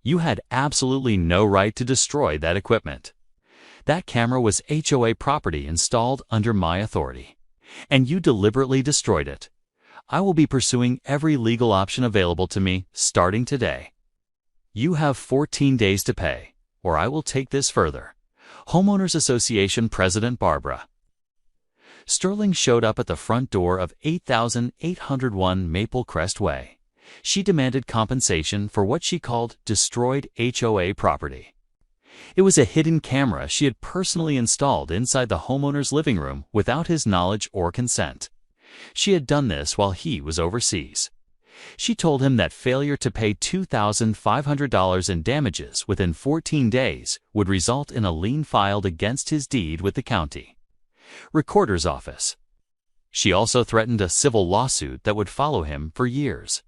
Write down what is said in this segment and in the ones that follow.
You had absolutely no right to destroy that equipment. That camera was HOA property installed under my authority, and you deliberately destroyed it. I will be pursuing every legal option available to me starting today. You have 14 days to pay, or I will take this further. Homeowners Association President Barbara. Sterling showed up at the front door of 8801 Maple Crest Way. She demanded compensation for what she called destroyed HOA property. It was a hidden camera she had personally installed inside the homeowner's living room without his knowledge or consent. She had done this while he was overseas. She told him that failure to pay $2,500 in damages within 14 days would result in a lien filed against his deed with the county recorder's office. She also threatened a civil lawsuit that would follow him for years.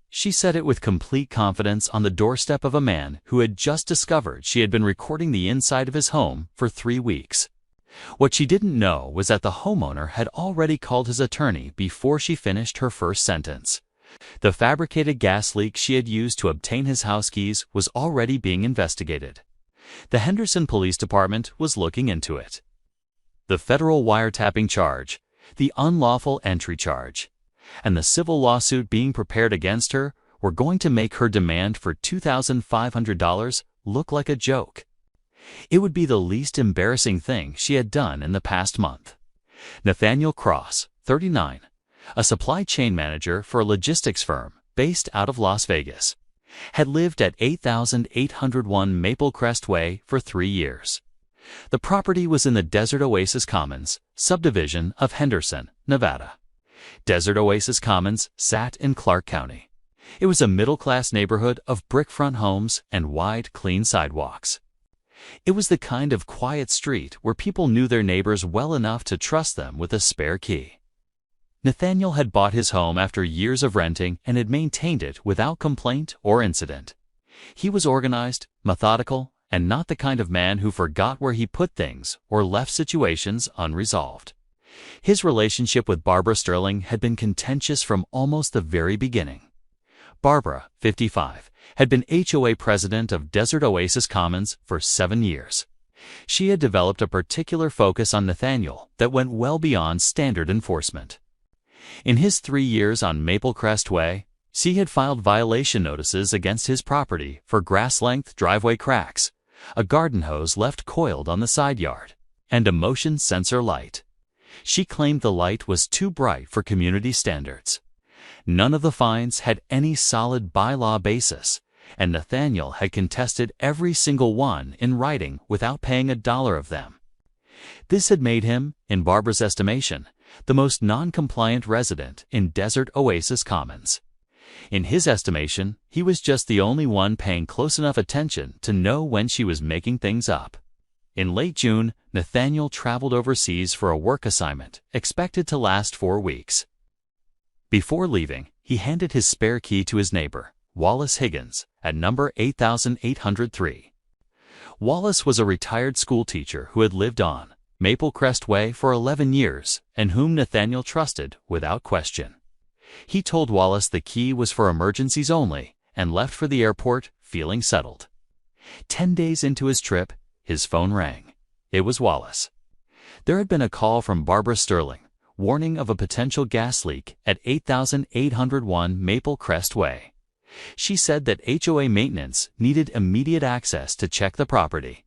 She said it with complete confidence on the doorstep of a man who had just discovered she had been recording the inside of his home for 3 weeks. What she didn't know was that the homeowner had already called his attorney before she finished her first sentence. The fabricated gas leak she had used to obtain his house keys was already being investigated. The Henderson Police Department was looking into it. The federal wiretapping charge, the unlawful entry charge, and the civil lawsuit being prepared against her were going to make her demand for $2,500 look like a joke. It would be the least embarrassing thing she had done in the past month. Nathaniel Cross, 39, a supply chain manager for a logistics firm based out of Las Vegas, had lived at 8801 Maple Crest Way for 3 years. The property was in the Desert Oasis Commons subdivision of Henderson, Nevada. Desert Oasis Commons sat in Clark County. It was a middle-class neighborhood of brick-front homes and wide, clean sidewalks. It was the kind of quiet street where people knew their neighbors well enough to trust them with a spare key. Nathaniel had bought his home after years of renting and had maintained it without complaint or incident. He was organized, methodical, and not the kind of man who forgot where he put things or left situations unresolved. His relationship with Barbara Sterling had been contentious from almost the very beginning. Barbara, 55, had been HOA president of Desert Oasis Commons for 7 years. She had developed a particular focus on Nathaniel that went well beyond standard enforcement. In his 3 years on Maple Crest Way, she had filed violation notices against his property for grass-length driveway cracks, a garden hose left coiled on the side yard, and a motion sensor light. She claimed the light was too bright for community standards. None of the fines had any solid bylaw basis, and Nathaniel had contested every single one in writing without paying $1 of them. This had made him, in Barbara's estimation, the most non-compliant resident in Desert Oasis Commons. In his estimation, he was just the only one paying close enough attention to know when she was making things up. In late June, Nathaniel traveled overseas for a work assignment expected to last 4 weeks. Before leaving, he handed his spare key to his neighbor, Wallace Higgins, at number 8803. Wallace was a retired schoolteacher who had lived on Maple Crest Way for 11 years and whom Nathaniel trusted without question. He told Wallace the key was for emergencies only and left for the airport feeling settled. 10 days into his trip, his phone rang. It was Wallace. There had been a call from Barbara Sterling, warning of a potential gas leak at 8801 Maple Crest Way. She said that HOA maintenance needed immediate access to check the property.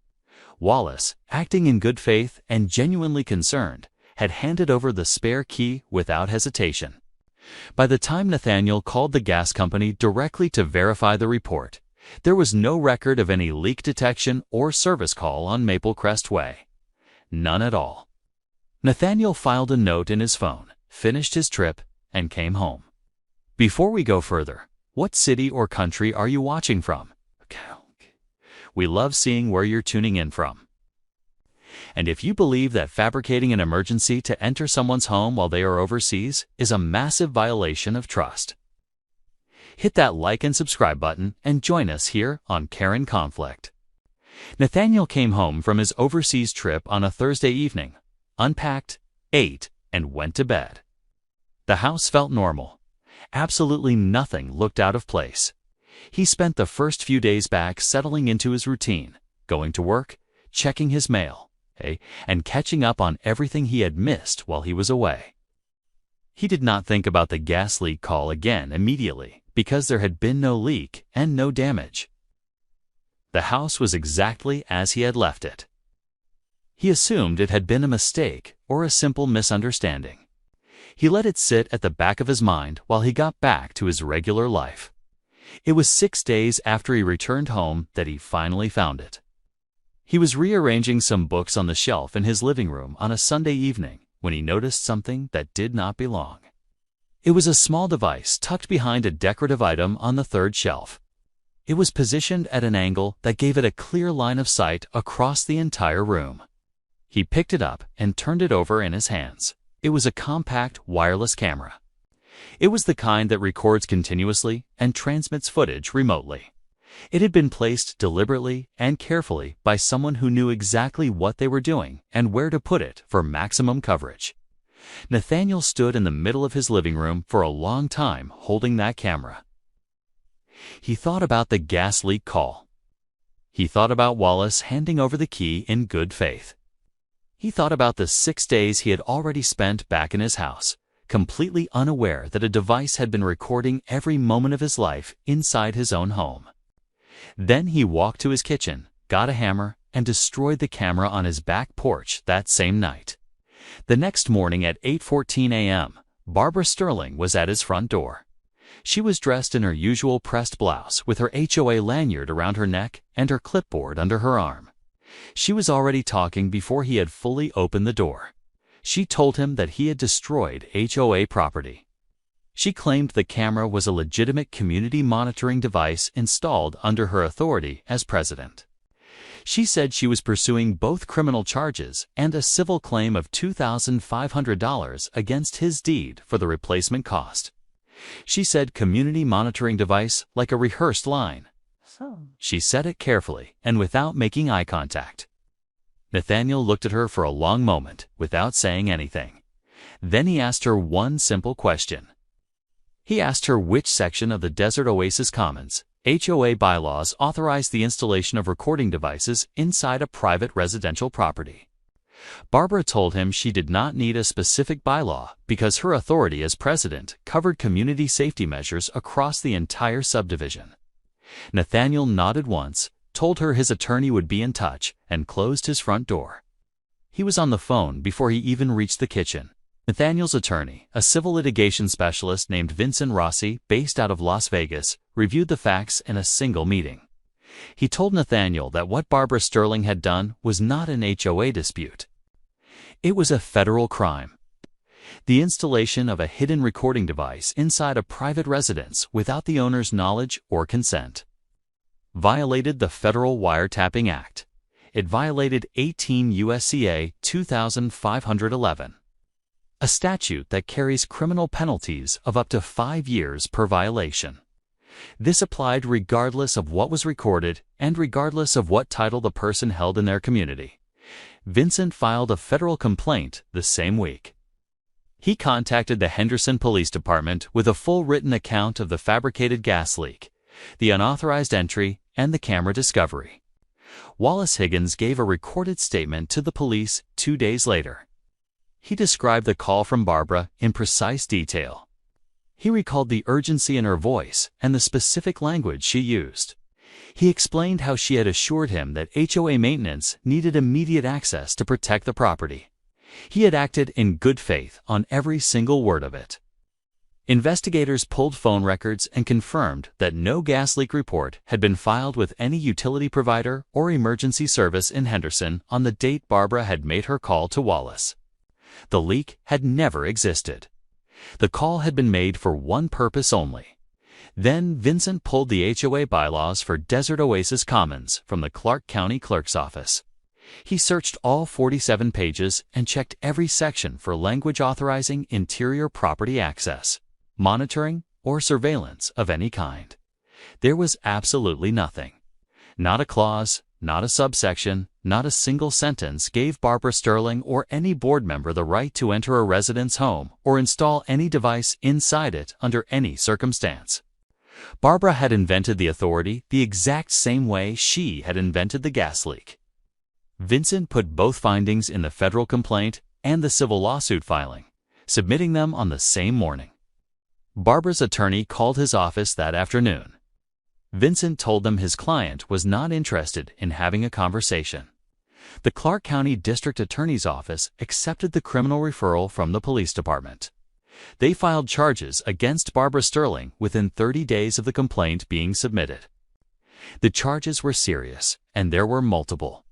Wallace, acting in good faith and genuinely concerned, had handed over the spare key without hesitation. By the time Nathaniel called the gas company directly to verify the report, there was no record of any leak detection or service call on Maple Crest Way. None at all. Nathaniel filed a note in his phone, finished his trip, and came home. Before we go further, what city or country are you watching from? We love seeing where you're tuning in from. And if you believe that fabricating an emergency to enter someone's home while they are overseas is a massive violation of trust, hit that like and subscribe button and join us here on Karen Conflict. Nathaniel came home from his overseas trip on a Thursday evening, unpacked, ate, and went to bed. The house felt normal. Absolutely nothing looked out of place. He spent the first few days back settling into his routine, going to work, checking his mail, and catching up on everything he had missed while he was away. He did not think about the gas leak call again immediately because there had been no leak and no damage. The house was exactly as he had left it. He assumed it had been a mistake or a simple misunderstanding. He let it sit at the back of his mind while he got back to his regular life. It was 6 days after he returned home that he finally found it. He was rearranging some books on the shelf in his living room on a Sunday evening when he noticed something that did not belong. It was a small device tucked behind a decorative item on the third shelf. It was positioned at an angle that gave it a clear line of sight across the entire room. He picked it up and turned it over in his hands. It was a compact wireless camera. It was the kind that records continuously and transmits footage remotely. It had been placed deliberately and carefully by someone who knew exactly what they were doing and where to put it for maximum coverage. Nathaniel stood in the middle of his living room for a long time holding that camera. He thought about the gas leak call. He thought about Wallace handing over the key in good faith. He thought about the 6 days he had already spent back in his house, completely unaware that a device had been recording every moment of his life inside his own home. Then he walked to his kitchen, got a hammer, and destroyed the camera on his back porch that same night. The next morning at 8:14 a.m., Barbara Sterling was at his front door. She was dressed in her usual pressed blouse with her HOA lanyard around her neck and her clipboard under her arm. She was already talking before he had fully opened the door. She told him that he had destroyed HOA property. She claimed the camera was a legitimate community monitoring device installed under her authority as president. She said she was pursuing both criminal charges and a civil claim of $2,500 against his deed for the replacement cost. She said community monitoring device like a rehearsed line. She said it carefully and without making eye contact. Nathaniel looked at her for a long moment without saying anything. Then he asked her one simple question. He asked her which section of the Desert Oasis Commons HOA bylaws authorized the installation of recording devices inside a private residential property. Barbara told him she did not need a specific bylaw because her authority as president covered community safety measures across the entire subdivision. Nathaniel nodded once, told her his attorney would be in touch, and closed his front door. He was on the phone before he even reached the kitchen. Nathaniel's attorney, a civil litigation specialist named Vincent Rossi, based out of Las Vegas, reviewed the facts in a single meeting. He told Nathaniel that what Barbara Sterling had done was not an HOA dispute. It was a federal crime. The installation of a hidden recording device inside a private residence without the owner's knowledge or consent violated the Federal Wiretapping Act. It violated 18 U.S.C.A. 2511. A statute that carries criminal penalties of up to 5 years per violation. This applied regardless of what was recorded and regardless of what title the person held in their community. Vincent filed a federal complaint the same week. He contacted the Henderson Police Department with a full written account of the fabricated gas leak, the unauthorized entry, and the camera discovery. Wallace Higgins gave a recorded statement to the police 2 days later. He described the call from Barbara in precise detail. He recalled the urgency in her voice and the specific language she used. He explained how she had assured him that HOA maintenance needed immediate access to protect the property. He had acted in good faith on every single word of it. Investigators pulled phone records and confirmed that no gas leak report had been filed with any utility provider or emergency service in Henderson on the date Barbara had made her call to Wallace. The leak had never existed. The call had been made for one purpose only. Then Vincent pulled the HOA bylaws for Desert Oasis Commons from the Clark County Clerk's office. He searched all 47 pages and checked every section for language authorizing interior property access, monitoring, or surveillance of any kind. There was absolutely nothing. Not a clause, not a subsection, not a single sentence gave Barbara Sterling or any board member the right to enter a resident's home or install any device inside it under any circumstance. Barbara had invented the authority the exact same way she had invented the gas leak. Vincent put both findings in the federal complaint and the civil lawsuit filing, submitting them on the same morning. Barbara's attorney called his office that afternoon. Vincent told them his client was not interested in having a conversation. The Clark County District Attorney's Office accepted the criminal referral from the police department. They filed charges against Barbara Sterling within 30 days of the complaint being submitted. The charges were serious, and there were multiple.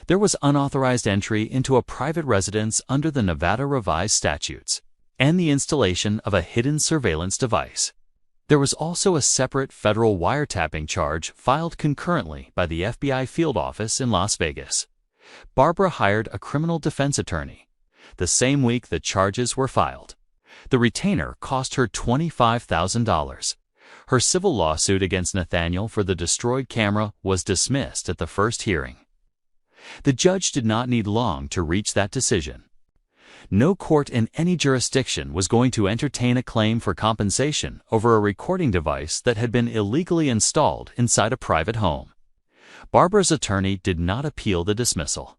There was unauthorized entry into a private residence under the Nevada Revised Statutes, and the installation of a hidden surveillance device. There was also a separate federal wiretapping charge filed concurrently by the FBI field office in Las Vegas. Barbara hired a criminal defense attorney. The same week the charges were filed. The retainer cost her $25,000. Her civil lawsuit against Nathaniel for the destroyed camera was dismissed at the first hearing. The judge did not need long to reach that decision. No court in any jurisdiction was going to entertain a claim for compensation over a recording device that had been illegally installed inside a private home. Barbara's attorney did not appeal the dismissal.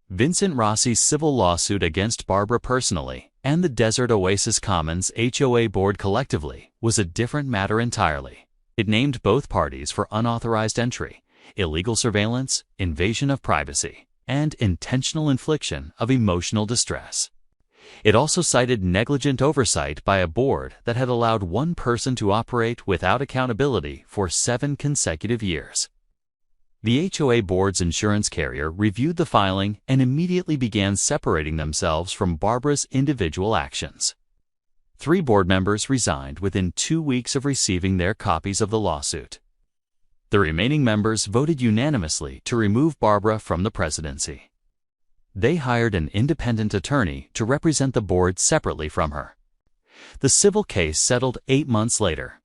Vincent Rossi's civil lawsuit against Barbara personally and the Desert Oasis Commons HOA board collectively was a different matter entirely. It named both parties for unauthorized entry, illegal surveillance, invasion of privacy, and intentional infliction of emotional distress. It also cited negligent oversight by a board that had allowed one person to operate without accountability for 7 consecutive years. The HOA board's insurance carrier reviewed the filing and immediately began separating themselves from Barbara's individual actions. 3 board members resigned within 2 weeks of receiving their copies of the lawsuit. The remaining members voted unanimously to remove Barbara from the presidency. They hired an independent attorney to represent the board separately from her. The civil case settled 8 months later.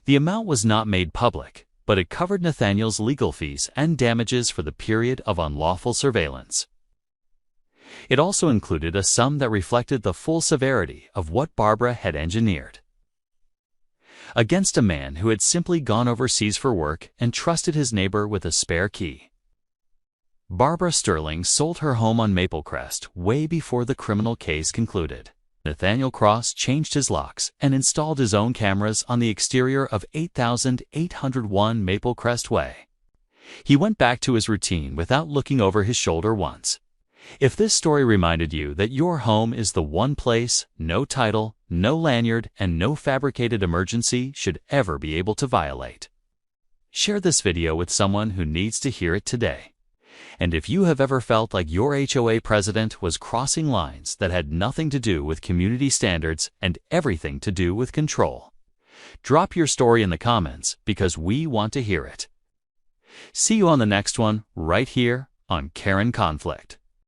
The amount was not made public, but it covered Nathaniel's legal fees and damages for the period of unlawful surveillance. It also included a sum that reflected the full severity of what Barbara had engineered. Against a man who had simply gone overseas for work and trusted his neighbor with a spare key. Barbara Sterling sold her home on Maple Crest way before the criminal case concluded. Nathaniel Cross changed his locks and installed his own cameras on the exterior of 8801 Maple Crest Way. He went back to his routine without looking over his shoulder once. If this story reminded you that your home is the one place no title, no lanyard, and no fabricated emergency should ever be able to violate, share this video with someone who needs to hear it today. And if you have ever felt like your HOA president was crossing lines that had nothing to do with community standards and everything to do with control, drop your story in the comments because we want to hear it. See you on the next one right here on Karen Conflict.